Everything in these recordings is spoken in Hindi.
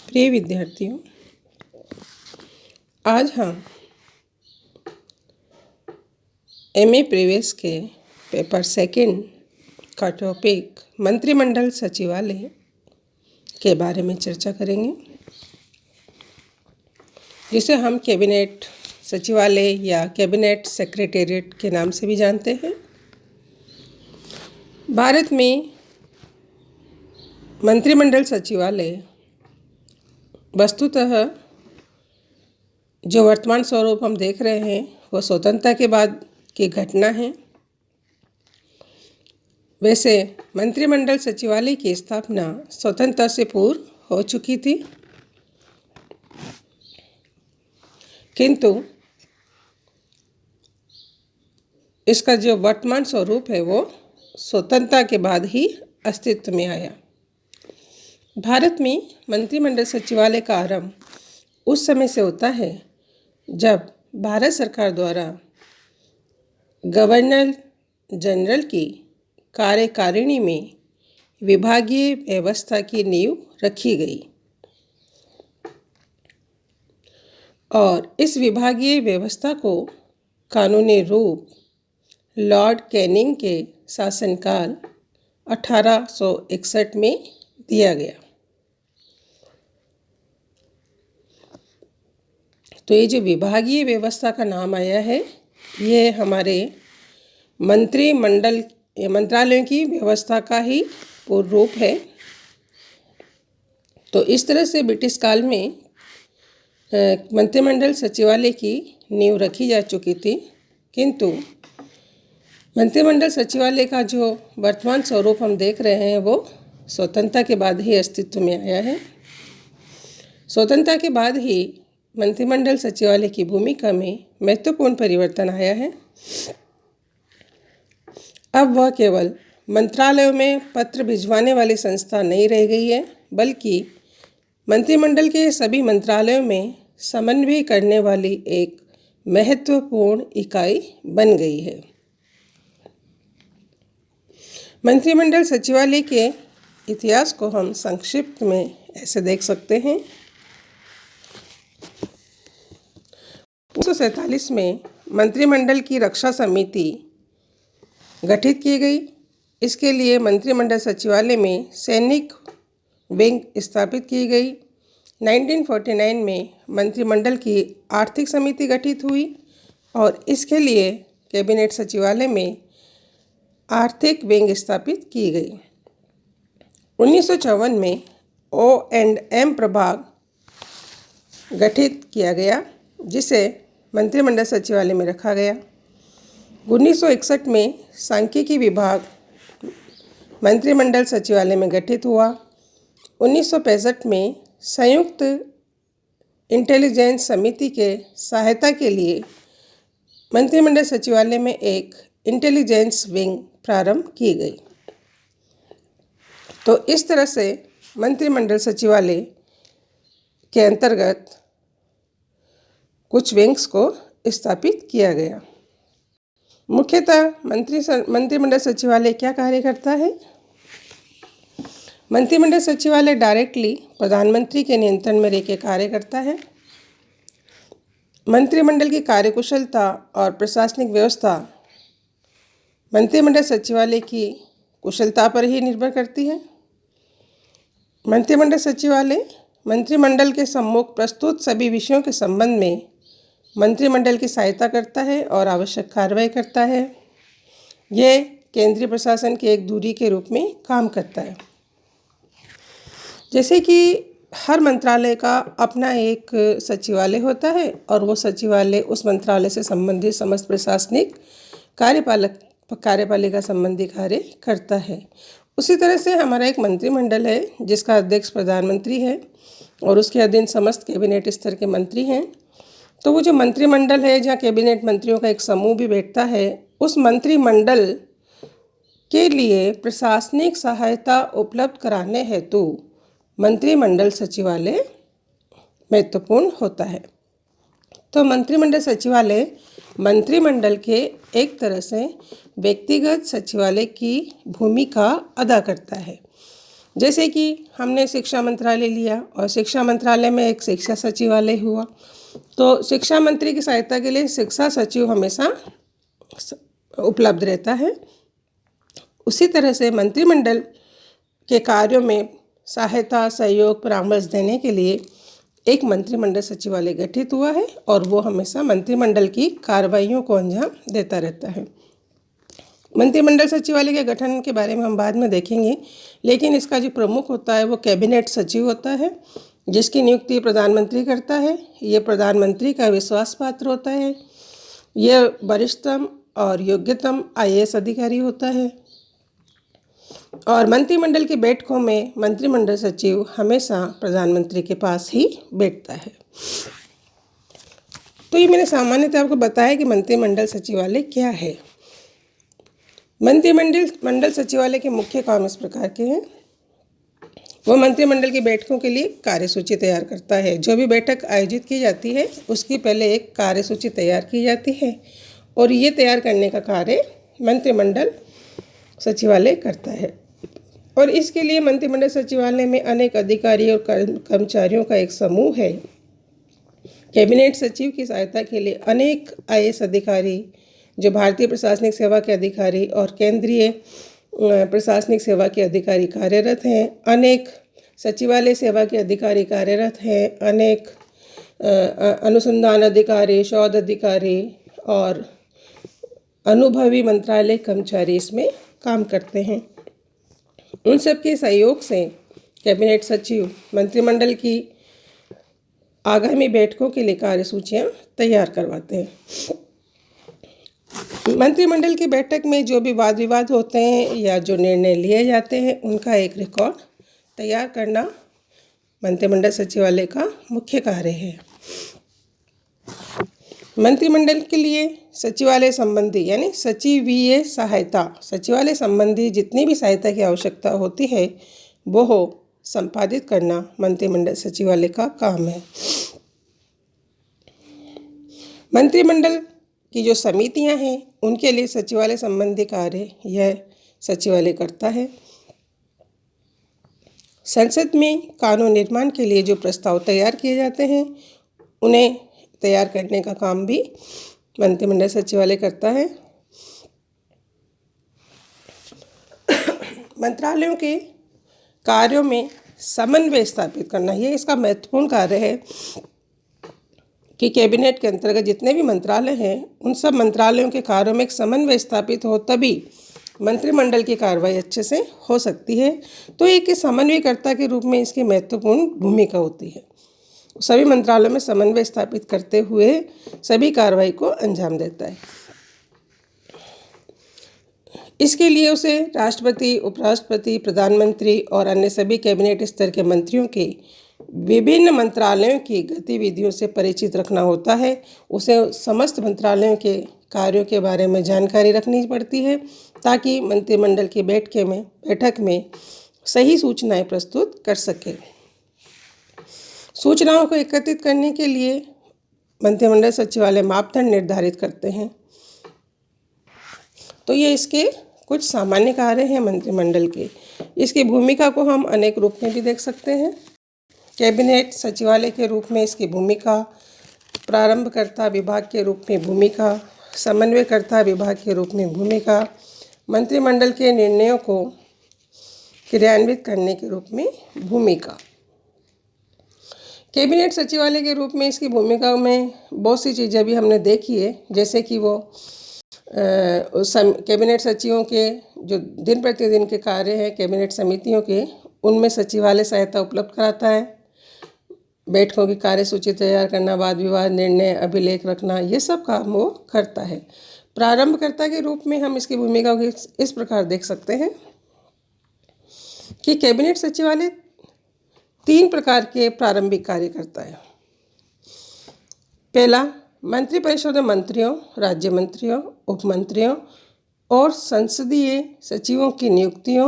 प्रिय विद्यार्थियों, आज हम एमए प्रीवियस के पेपर सेकंड का टॉपिक मंत्रिमंडल सचिवालय के बारे में चर्चा करेंगे, जिसे हम कैबिनेट सचिवालय या कैबिनेट सेक्रेटेरिएट के नाम से भी जानते हैं। भारत में मंत्रिमंडल सचिवालय वस्तुतः जो वर्तमान स्वरूप हम देख रहे हैं वो स्वतंत्रता के बाद की घटना है। वैसे मंत्रिमंडल सचिवालय की स्थापना स्वतंत्रता से पूर्व हो चुकी थी, किंतु इसका जो वर्तमान स्वरूप है वो स्वतंत्रता के बाद ही अस्तित्व में आया। भारत में मंत्रिमंडल सचिवालय का आरंभ उस समय से होता है जब भारत सरकार द्वारा गवर्नर जनरल की कार्यकारिणी में विभागीय व्यवस्था की नींव रखी गई और इस विभागीय व्यवस्था को कानूनी रूप लॉर्ड कैनिंग के शासनकाल 1861 में दिया गया। तो ये जो विभागीय व्यवस्था का नाम आया है, ये हमारे मंत्रालयों की व्यवस्था का ही पूर्ण रूप है। तो इस तरह से ब्रिटिश काल में मंत्रिमंडल सचिवालय की नींव रखी जा चुकी थी, किंतु मंत्रिमंडल सचिवालय का जो वर्तमान स्वरूप हम देख रहे हैं वो स्वतंत्रता के बाद ही अस्तित्व में आया है। स्वतंत्रता के बाद ही मंत्रिमंडल सचिवालय की भूमिका में महत्वपूर्ण परिवर्तन आया है। अब वह केवल मंत्रालयों में पत्र भिजवाने वाली संस्था नहीं रह गई है, बल्कि मंत्रिमंडल के सभी मंत्रालयों में समन्वय करने वाली एक महत्वपूर्ण इकाई बन गई है। मंत्रिमंडल सचिवालय के इतिहास को हम संक्षिप्त में ऐसे देख सकते हैं। 1947 में मंत्रिमंडल की रक्षा समिति गठित की गई। इसके लिए मंत्रिमंडल सचिवालय में सैनिक विंग स्थापित की गई। 1949 में मंत्रिमंडल की आर्थिक समिति गठित हुई और इसके लिए कैबिनेट सचिवालय में आर्थिक विंग स्थापित की गई। 1954 में O&M प्रभाग गठित किया गया, जिसे मंत्रिमंडल सचिवालय में रखा गया। 1961 में सांख्यिकी विभाग मंत्रिमंडल सचिवालय में गठित हुआ। 1965 में संयुक्त इंटेलिजेंस समिति के सहायता के लिए मंत्रिमंडल सचिवालय में एक इंटेलिजेंस विंग प्रारंभ की गई। तो इस तरह से मंत्रिमंडल सचिवालय के अंतर्गत कुछ विंग्स को स्थापित किया गया। मुख्यतः मंत्रिमंडल सचिवालय क्या कार्य करता है? मंत्रिमंडल सचिवालय डायरेक्टली प्रधानमंत्री के नियंत्रण में रहकर कार्य करता है। मंत्रिमंडल की कार्यकुशलता और प्रशासनिक व्यवस्था मंत्रिमंडल सचिवालय की कुशलता पर ही निर्भर करती है। मंत्रिमंडल सचिवालय मंत्रिमंडल के सम्मुख प्रस्तुत सभी विषयों के संबंध में मंत्रिमंडल की सहायता करता है और आवश्यक कार्रवाई करता है। यह केंद्रीय प्रशासन की एक धुरी के रूप में काम करता है। जैसे कि हर मंत्रालय का अपना एक सचिवालय होता है और वो सचिवालय उस मंत्रालय से संबंधित समस्त प्रशासनिक कार्यपालिका संबंधी कार्य करता है। उसी तरह से हमारा एक मंत्रिमंडल है जिसका अध्यक्ष प्रधानमंत्री है और उसके अधीन समस्त कैबिनेट स्तर के मंत्री हैं। तो वो जो मंत्रिमंडल है, जहाँ कैबिनेट मंत्रियों का एक समूह भी बैठता है, उस मंत्रिमंडल के लिए प्रशासनिक सहायता उपलब्ध कराने हेतु मंत्रिमंडल सचिवालय महत्वपूर्ण होता है। तो मंत्रिमंडल सचिवालय मंत्रिमंडल के एक तरह से व्यक्तिगत सचिवालय की भूमिका अदा करता है। जैसे कि हमने शिक्षा मंत्रालय लिया और शिक्षा मंत्रालय में एक शिक्षा सचिवालय हुआ, तो शिक्षा मंत्री की सहायता के लिए शिक्षा सचिव हमेशा उपलब्ध रहता है। उसी तरह से मंत्रिमंडल के कार्यों में सहायता, सहयोग, परामर्श देने के लिए एक मंत्रिमंडल सचिवालय गठित हुआ है और वो हमेशा मंत्रिमंडल की कार्रवाइयों को अंजाम देता रहता है। मंत्रिमंडल सचिवालय के गठन के बारे में हम बाद में देखेंगे, लेकिन इसका जो प्रमुख होता है वो कैबिनेट सचिव होता है, जिसकी नियुक्ति प्रधानमंत्री करता है। ये प्रधानमंत्री का विश्वास पात्र होता है। यह वरिष्ठतम और योग्यतम IAS अधिकारी होता है और मंत्रिमंडल की बैठकों में मंत्रिमंडल सचिव हमेशा प्रधानमंत्री के पास ही बैठता है। तो ये मैंने सामान्यतः आपको बताया कि मंत्रिमंडल सचिवालय क्या है। मंत्रिमंडल सचिवालय के मुख्य काम इस प्रकार के हैं। वो मंत्रिमंडल की बैठकों के लिए कार्यसूची तैयार करता है। जो भी बैठक आयोजित की जाती है उसकी पहले एक कार्यसूची तैयार की जाती है और ये तैयार करने का कार्य मंत्रिमंडल सचिवालय करता है। और इसके लिए मंत्रिमंडल सचिवालय में अनेक अधिकारी और कर्मचारियों का एक समूह है। कैबिनेट सचिव की सहायता के लिए अनेक IAS अधिकारी, जो भारतीय प्रशासनिक सेवा के अधिकारी और केंद्रीय प्रशासनिक सेवा के अधिकारी कार्यरत हैं, अनेक सचिवालय सेवा के अधिकारी कार्यरत हैं, अनेक अनुसंधान अधिकारी, शोध अधिकारी और अनुभवी मंत्रालय कर्मचारी इसमें काम करते हैं। उन सब के सहयोग से कैबिनेट सचिव मंत्रिमंडल की आगामी बैठकों के लिए कार्यसूचियाँ तैयार करवाते हैं। मंत्रिमंडल की बैठक में जो भी वाद विवाद होते हैं या जो निर्णय लिए जाते हैं उनका एक रिकॉर्ड तैयार करना मंत्रिमंडल सचिवालय का मुख्य कार्य है। मंत्रिमंडल के लिए सचिवालय संबंधी यानी सचिवीय सहायता, सचिवालय संबंधी जितनी भी सहायता की आवश्यकता होती है वो संपादित करना मंत्रिमंडल सचिवालय का काम है। मंत्रिमंडल की जो समितियां हैं उनके लिए सचिवालय संबंधी कार्य यह सचिवालय करता है। संसद में कानून निर्माण के लिए जो प्रस्ताव तैयार किए जाते हैं उन्हें तैयार करने का काम भी मंत्रिमंडल सचिवालय करता है। मंत्रालयों के कार्यों में समन्वय स्थापित करना, यह इसका महत्वपूर्ण कार्य है कि कैबिनेट के अंतर्गत जितने भी मंत्रालय हैं उन सब मंत्रालयों के कार्यों में एक समन्वय स्थापित हो, तभी मंत्रिमंडल की कार्रवाई अच्छे से हो सकती है। तो एक समन्वयकर्ता के रूप में इसकी महत्वपूर्ण भूमिका होती है। सभी मंत्रालयों में समन्वय स्थापित करते हुए सभी कार्रवाई को अंजाम देता है। इसके लिए उसे राष्ट्रपति, उपराष्ट्रपति, प्रधानमंत्री और अन्य सभी कैबिनेट स्तर के मंत्रियों के विभिन्न मंत्रालयों की गतिविधियों से परिचित रखना होता है। उसे समस्त मंत्रालयों के कार्यों के बारे में जानकारी रखनी पड़ती है ताकि मंत्रिमंडल की बैठक में सही सूचनाएं प्रस्तुत कर सके। सूचनाओं को एकत्रित करने के लिए मंत्रिमंडल सचिवालय मापदंड निर्धारित करते हैं। तो ये इसके कुछ सामान्य कार्य हैं मंत्रिमंडल के। इसकी भूमिका को हम अनेक रूप में भी देख सकते हैं। कैबिनेट सचिवालय के रूप में इसकी भूमिका, प्रारंभकर्ता विभाग के रूप में भूमिका, समन्वयकर्ता विभाग के रूप में भूमिका, मंत्रिमंडल के निर्णयों को क्रियान्वित करने के रूप में भूमिका। कैबिनेट सचिवालय के रूप में इसकी भूमिका में बहुत सी चीज़ें भी हमने देखी है, जैसे कि वो कैबिनेट सचिवों के जो दिन प्रतिदिन के कार्य हैं कैबिनेट समितियों के, उनमें सचिवालय सहायता उपलब्ध कराता है। बैठकों की कार्यसूची तैयार करना, वाद विवाद, निर्णय, अभिलेख रखना, ये सब काम वो करता है। प्रारंभकर्ता के रूप में हम इसकी भूमिका को इस प्रकार देख सकते हैं कि कैबिनेट सचिवालय 3 प्रकार के प्रारंभिक कार्य करता है। पहला, मंत्रिपरिषद में मंत्रियों, राज्य मंत्रियों, उपमंत्रियों और संसदीय सचिवों की नियुक्तियों,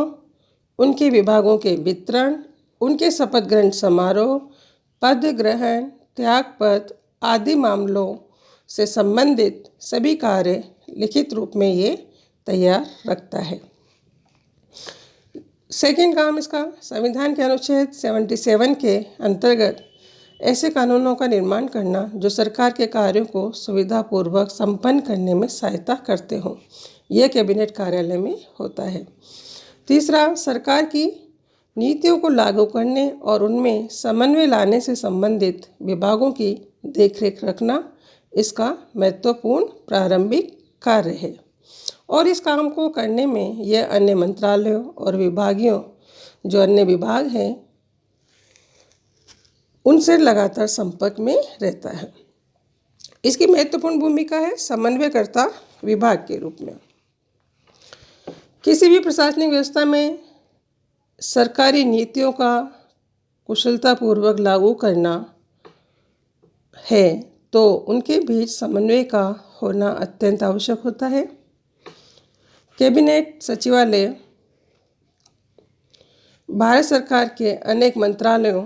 उनके विभागों के वितरण, उनके शपथ ग्रहण समारोह, पद ग्रहण, त्यागपत्र आदि मामलों से संबंधित सभी कार्य लिखित रूप में ये तैयार रखता है। सेकंड काम इसका संविधान के अनुच्छेद 77 के अंतर्गत ऐसे कानूनों का निर्माण करना जो सरकार के कार्यों को सुविधापूर्वक संपन्न करने में सहायता करते हों। यह कैबिनेट कार्यालय में होता है। तीसरा, सरकार की नीतियों को लागू करने और उनमें समन्वय लाने से संबंधित विभागों की देखरेख रखना इसका महत्वपूर्ण प्रारंभिक कार्य है और इस काम को करने में यह अन्य मंत्रालयों और विभागीय जो अन्य विभाग हैं उनसे लगातार संपर्क में रहता है। इसकी महत्वपूर्ण भूमिका है समन्वयकर्ता विभाग के रूप में। किसी भी प्रशासनिक व्यवस्था में सरकारी नीतियों का कुशलतापूर्वक लागू करना है तो उनके बीच समन्वय का होना अत्यंत आवश्यक होता है। कैबिनेट सचिवालय भारत सरकार के अनेक मंत्रालयों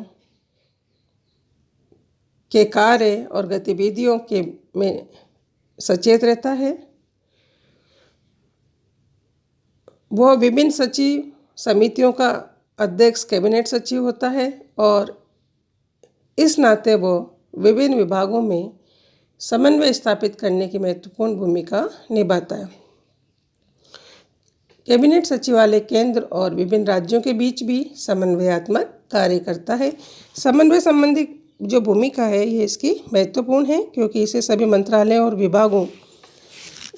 के कार्य और गतिविधियों के में सचेत रहता है। वह विभिन्न सचिव समितियों का अध्यक्ष कैबिनेट सचिव होता है और इस नाते वो विभिन्न विभागों में समन्वय स्थापित करने की महत्वपूर्ण भूमिका निभाता है। कैबिनेट सचिवालय केंद्र और विभिन्न राज्यों के बीच भी समन्वयात्मक कार्य करता है। समन्वय संबंधी जो भूमिका है ये इसकी महत्वपूर्ण है क्योंकि इसे सभी मंत्रालयों और विभागों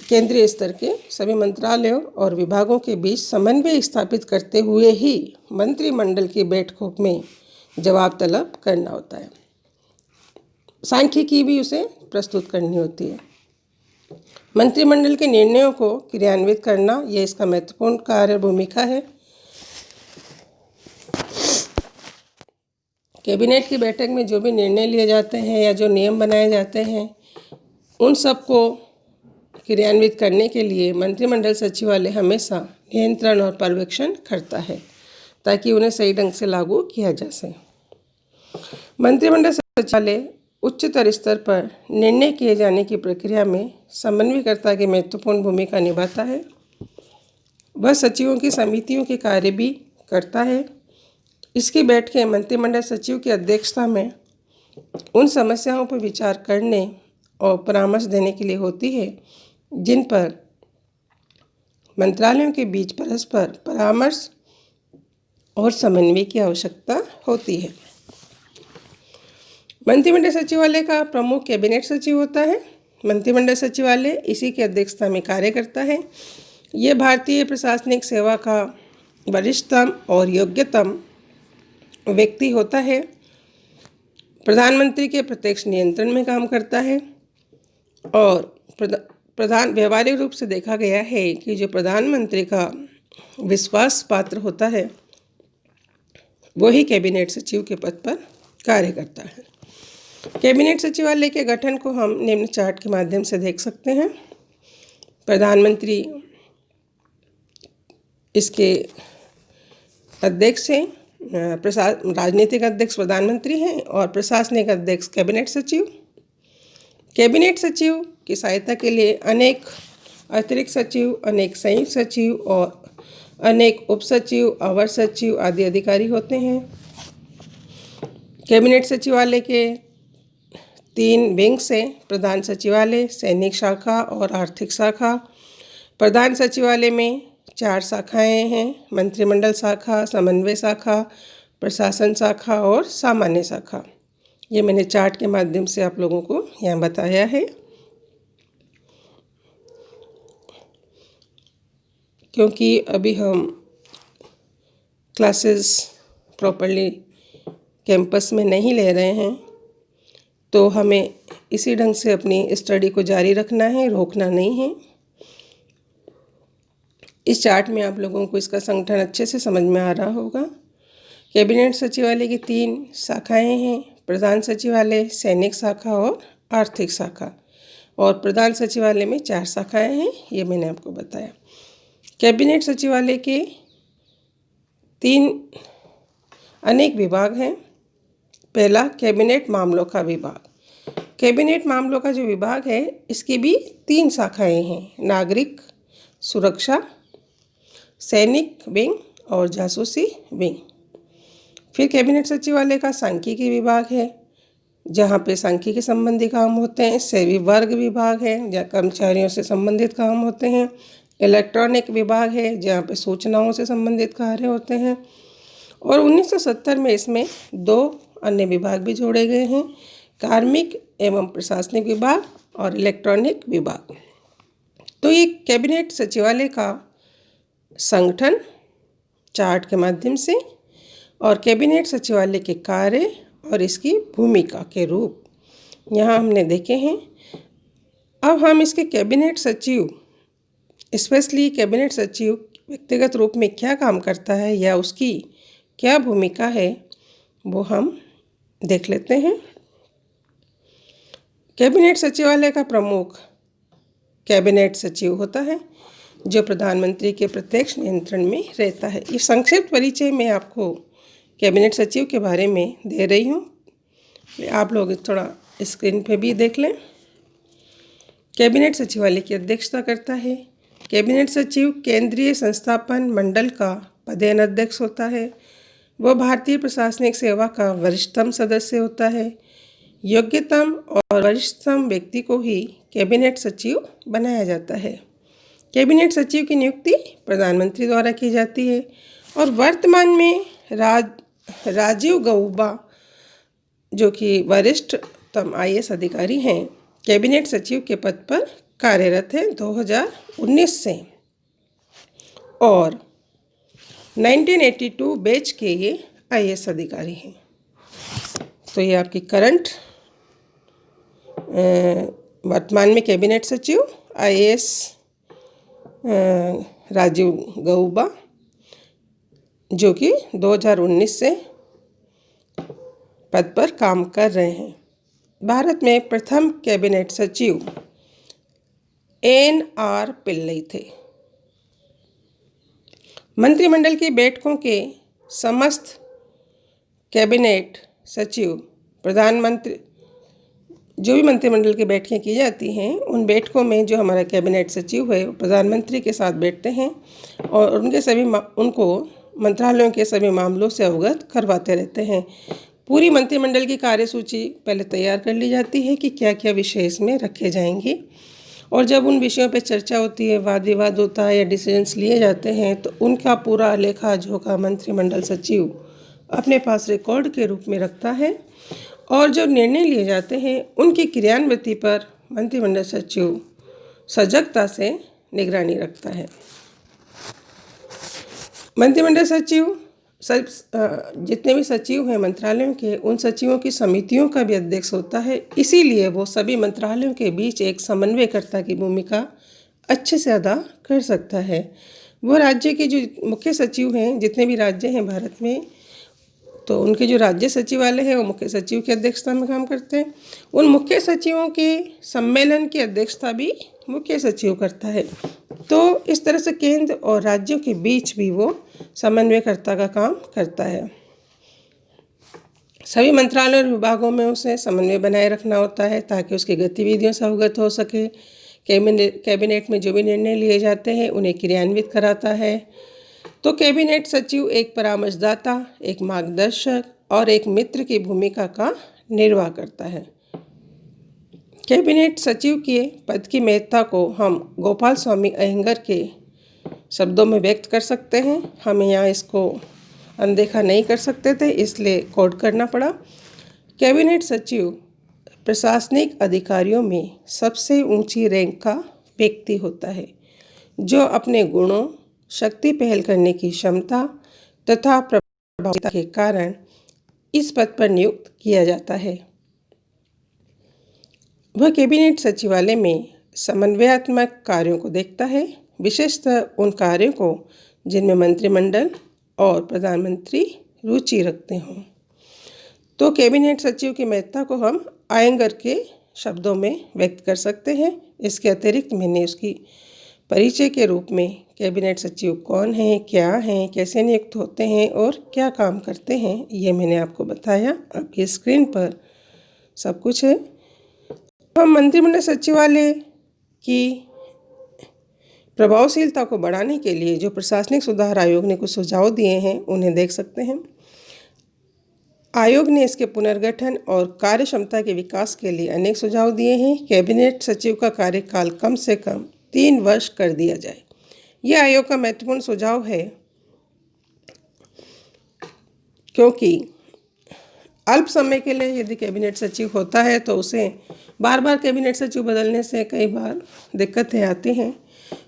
केंद्रीय स्तर के सभी मंत्रालयों और विभागों के बीच समन्वय स्थापित करते हुए ही मंत्रिमंडल की बैठकों में जवाब तलब करना होता है। सांख्यिकी भी उसे प्रस्तुत करनी होती है। मंत्रिमंडल के निर्णयों को क्रियान्वित करना यह इसका महत्वपूर्ण कार्य भूमिका है। कैबिनेट की बैठक में जो भी निर्णय लिए जाते हैं या जो नियम बनाए जाते हैं उन सबको क्रियान्वित करने के लिए मंत्रिमंडल सचिवालय हमेशा नियंत्रण और पर्यवेक्षण करता है ताकि उन्हें सही ढंग से लागू किया जा सके। मंत्रिमंडल सचिवालय उच्चतर स्तर पर निर्णय किए जाने की प्रक्रिया में समन्वयकर्ता की महत्वपूर्ण भूमिका निभाता है। वह सचिवों की समितियों के कार्य भी करता है। इसकी बैठकें मंत्रिमंडल सचिव की अध्यक्षता में उन समस्याओं पर विचार करने और परामर्श देने के लिए होती है जिन पर मंत्रालयों के बीच परस्पर परामर्श और समन्वय की आवश्यकता होती है। मंत्रिमंडल सचिवालय का प्रमुख कैबिनेट सचिव होता है। मंत्रिमंडल सचिवालय इसी की अध्यक्षता में कार्य करता है। ये भारतीय प्रशासनिक सेवा का वरिष्ठतम और योग्यतम व्यक्ति होता है। प्रधानमंत्री के प्रत्यक्ष नियंत्रण में काम करता है और व्यवहारिक रूप से देखा गया है कि जो प्रधानमंत्री का विश्वास पात्र होता है वही कैबिनेट सचिव के पद पर कार्य करता है। कैबिनेट सचिवालय के गठन को हम निम्न चार्ट के माध्यम से देख सकते हैं। प्रधानमंत्री इसके अध्यक्ष हैं, राजनीतिक अध्यक्ष प्रधानमंत्री हैं और प्रशासनिक अध्यक्ष कैबिनेट सचिव। कैबिनेट सचिव की सहायता के लिए अनेक अतिरिक्त सचिव, अनेक संयुक्त सचिव और अनेक उप सचिव, अवर सचिव आदि अधिकारी होते हैं। कैबिनेट सचिवालय के 3 विंग्स हैं: प्रधान सचिवालय, सैनिक शाखा और आर्थिक शाखा। प्रधान सचिवालय में 4 शाखाएं हैं: मंत्रिमंडल शाखा, समन्वय शाखा, प्रशासन शाखा और सामान्य शाखा। ये मैंने चार्ट के माध्यम से आप लोगों को यहाँ बताया है। क्योंकि अभी हम क्लासेस प्रॉपर्ली कैंपस में नहीं ले रहे हैं तो हमें इसी ढंग से अपनी स्टडी को जारी रखना है, रोकना नहीं है। इस चार्ट में आप लोगों को इसका संगठन अच्छे से समझ में आ रहा होगा। कैबिनेट सचिवालय की 3 शाखाएं हैं: प्रधान सचिवालय, सैनिक शाखा और आर्थिक शाखा। और प्रधान सचिवालय में 4 शाखाएं हैं, ये मैंने आपको बताया। कैबिनेट सचिवालय के 3 अनेक विभाग हैं। पहला, कैबिनेट मामलों का विभाग। कैबिनेट मामलों का जो विभाग है इसकी भी 3 शाखाएं हैं: नागरिक सुरक्षा, सैनिक विंग और जासूसी विंग। फिर कैबिनेट सचिवालय का सांख्यिकी विभाग है, जहाँ पे सांख्यिकी संबंधी काम होते हैं। सेवी वर्ग विभाग है, जहाँ कर्मचारियों से संबंधित काम होते हैं। इलेक्ट्रॉनिक विभाग है, जहाँ पे सूचनाओं से संबंधित कार्य होते हैं। और 1970 में इसमें 2 अन्य विभाग भी जोड़े गए हैं, कार्मिक एवं प्रशासनिक विभाग और इलेक्ट्रॉनिक विभाग। तो ये कैबिनेट सचिवालय का संगठन चार्ट के माध्यम से और कैबिनेट सचिवालय के कार्य और इसकी भूमिका के रूप यहाँ हमने देखे हैं। अब हम इसके कैबिनेट सचिव, स्पेशली कैबिनेट सचिव व्यक्तिगत रूप में क्या काम करता है या उसकी क्या भूमिका है, वो हम देख लेते हैं। कैबिनेट सचिवालय का प्रमुख कैबिनेट सचिव होता है, जो प्रधानमंत्री के प्रत्यक्ष नियंत्रण में रहता है। ये संक्षिप्त परिचय मैं आपको कैबिनेट सचिव के बारे में दे रही हूँ, आप लोग थोड़ा स्क्रीन पे भी देख लें। कैबिनेट सचिवालय की अध्यक्षता करता है कैबिनेट सचिव। केंद्रीय संस्थापन मंडल का पदेन अध्यक्ष होता है। वह भारतीय प्रशासनिक सेवा का वरिष्ठतम सदस्य होता है। योग्यतम और वरिष्ठतम व्यक्ति को ही कैबिनेट सचिव बनाया जाता है। कैबिनेट सचिव की नियुक्ति प्रधानमंत्री द्वारा की जाती है और वर्तमान में राजीव गौबा, जो कि वरिष्ठतम IAS अधिकारी हैं, कैबिनेट सचिव के पद पर कार्यरत हैं 2019 से और 1982 बैच के ये IAS अधिकारी हैं। तो ये आपकी करंट वर्तमान में कैबिनेट सचिव IAS राजीव गौबा, जो कि 2019 से पद पर काम कर रहे हैं। भारत में प्रथम कैबिनेट सचिव NR पिल्लई थे। मंत्रिमंडल की बैठकों के समस्त कैबिनेट सचिव प्रधानमंत्री, जो भी मंत्रिमंडल की बैठकें की जाती हैं, उन बैठकों में जो हमारा कैबिनेट सचिव है वो प्रधानमंत्री के साथ बैठते हैं और उनको मंत्रालयों के सभी मामलों से अवगत करवाते रहते हैं। पूरी मंत्रिमंडल की कार्यसूची पहले तैयार कर ली जाती है कि क्या क्या विषय इसमें रखे जाएंगे, और जब उन विषयों पर चर्चा होती है, वाद विवाद होता है या डिसीजंस लिए जाते हैं, तो उनका पूरा लेखा जोखा मंत्रिमंडल सचिव अपने पास रिकॉर्ड के रूप में रखता है और जो निर्णय लिए जाते हैं उनकी क्रियान्विति पर मंत्रिमंडल सचिव सजगता से निगरानी रखता है। मंत्रिमंडल सचिव जितने भी सचिव हैं मंत्रालयों के, उन सचिवों की समितियों का भी अध्यक्ष होता है। इसीलिए वो सभी मंत्रालयों के बीच एक समन्वयकर्ता की भूमिका अच्छे से अदा कर सकता है। वो राज्य के जो मुख्य सचिव हैं, जितने भी राज्य हैं भारत में, तो उनके जो राज्य सचिवालय है वो मुख्य सचिव की अध्यक्षता में काम करते हैं। उन मुख्य सचिवों के सम्मेलन की अध्यक्षता भी मुख्य सचिव करता है। तो इस तरह से केंद्र और राज्यों के बीच भी वो समन्वयकर्ता का काम करता है। सभी मंत्रालय और विभागों में उसे समन्वय बनाए रखना होता है ताकि उसकी गतिविधियों से अवगत हो सके। कैबिनेट में जो भी निर्णय लिए जाते हैं उन्हें क्रियान्वित कराता है। तो कैबिनेट सचिव एक परामर्शदाता, एक मार्गदर्शक और एक मित्र की भूमिका का निर्वाह करता है। कैबिनेट सचिव के पद की महत्ता को हम गोपाल स्वामी अयंगर के शब्दों में व्यक्त कर सकते हैं। हम यहाँ इसको अनदेखा नहीं कर सकते थे, इसलिए कोट करना पड़ा। कैबिनेट सचिव प्रशासनिक अधिकारियों में सबसे ऊंची रैंक का व्यक्ति होता है, जो अपने गुणों, शक्ति पहल करने की क्षमता तथा प्रभावशीलता के कारण इस पद पर नियुक्त किया जाता है। वह कैबिनेट सचिवालय में समन्वयात्मक कार्यों को देखता है, विशेषतः उन कार्यों को जिनमें मंत्रिमंडल और प्रधानमंत्री रुचि रखते हों। तो कैबिनेट सचिव की महत्ता को हम अयंगर के शब्दों में व्यक्त कर सकते हैं। इसके अतिरिक्त मैंने उसकी परिचय के रूप में कैबिनेट सचिव कौन हैं, क्या हैं, कैसे नियुक्त होते हैं और क्या काम करते हैं, ये मैंने आपको बताया। आपकी स्क्रीन पर सब कुछ है। हम मंत्रिमंडल सचिवालय की प्रभावशीलता को बढ़ाने के लिए जो प्रशासनिक सुधार आयोग ने कुछ सुझाव दिए हैं उन्हें देख सकते हैं। आयोग ने इसके पुनर्गठन और कार्यक्षमता के विकास के लिए अनेक सुझाव दिए हैं। कैबिनेट सचिव का कार्यकाल कम से कम 3 वर्ष कर दिया जाए। यह आयोग का महत्वपूर्ण सुझाव है, क्योंकि अल्प समय के लिए यदि कैबिनेट सचिव होता है तो उसे बार बार कैबिनेट सचिव बदलने से कई बार दिक्कतें आती हैं।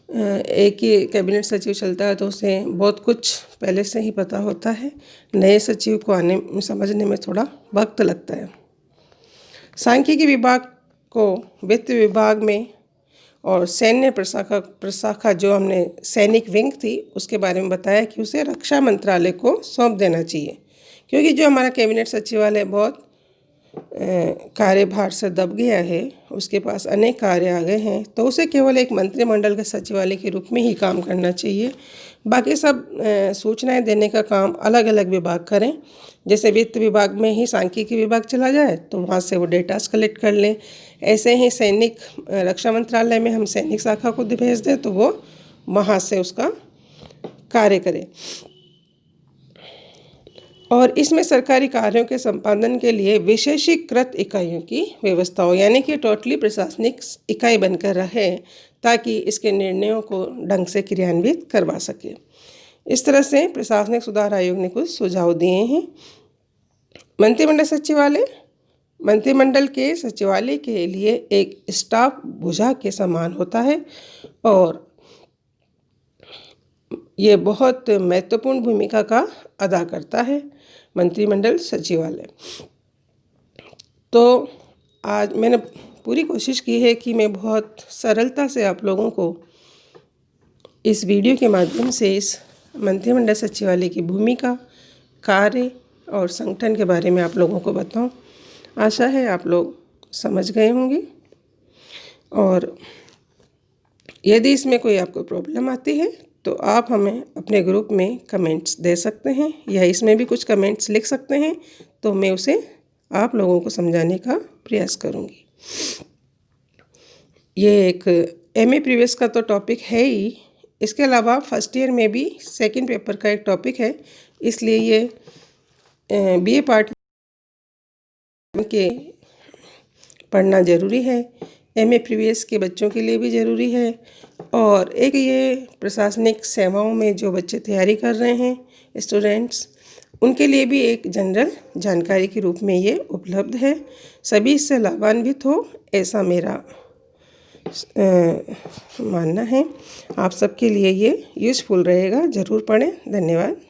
एक ही कैबिनेट सचिव चलता है तो उसे बहुत कुछ पहले से ही पता होता है, नए सचिव को आने समझने में थोड़ा वक्त लगता है। सांख्यिकी विभाग को वित्त विभाग में और सैन्य प्रशाखा जो हमने सैनिक विंग थी उसके बारे में बताया कि उसे रक्षा मंत्रालय को सौंप देना चाहिए, क्योंकि जो हमारा कैबिनेट सचिवालय बहुत कार्यभार से दब गया है, उसके पास अनेक कार्य आ गए हैं, तो उसे केवल एक मंत्रिमंडल के सचिवालय के रूप में ही काम करना चाहिए। बाकी सब सूचनाएं देने का काम अलग अलग विभाग करें। जैसे वित्त विभाग में ही सांख्यिकी विभाग चला जाए तो वहाँ से वो डेटास कलेक्ट कर लें। ऐसे ही सैनिक रक्षा मंत्रालय में हम सैनिक शाखा को भेज दें तो वो वहाँ से उसका कार्य करे। और इसमें सरकारी कार्यों के संपादन के लिए विशेषीकृत इकाइयों की व्यवस्था हो, यानी कि टोटली प्रशासनिक इकाई बनकर रहे, ताकि इसके निर्णयों को ढंग से क्रियान्वित करवा सके। इस तरह से प्रशासनिक सुधार आयोग ने कुछ सुझाव दिए हैं। मंत्रिमंडल सचिवालय मंत्रिमंडल के सचिवालय के लिए एक स्टाफ भुजा के समान होता है और ये बहुत महत्वपूर्ण भूमिका का अदा करता है मंत्रिमंडल सचिवालय। तो आज मैंने पूरी कोशिश की है कि मैं बहुत सरलता से आप लोगों को इस वीडियो के माध्यम से इस मंत्रिमंडल सचिवालय की भूमिका, कार्य और संगठन के बारे में आप लोगों को बताऊं। आशा है आप लोग समझ गए होंगे, और यदि इसमें कोई आपको प्रॉब्लम आती है तो आप हमें अपने ग्रुप में कमेंट्स दे सकते हैं, या इसमें भी कुछ कमेंट्स लिख सकते हैं, तो मैं उसे आप लोगों को समझाने का प्रयास करूंगी। ये एक एमए प्रीवियस का तो टॉपिक है ही, इसके अलावा फर्स्ट ईयर में भी सेकंड पेपर का एक टॉपिक है, इसलिए ये बीए पार्ट के पढ़ना ज़रूरी है। एमए प्रीवियस के बच्चों के लिए भी ज़रूरी है, और एक ये प्रशासनिक सेवाओं में जो बच्चे तैयारी कर रहे हैं स्टूडेंट्स, उनके लिए भी एक जनरल जानकारी के रूप में ये उपलब्ध है। सभी इससे लाभान्वित हो, ऐसा मेरा मानना है। आप सबके लिए ये यूज़फुल रहेगा, ज़रूर पढ़ें। धन्यवाद।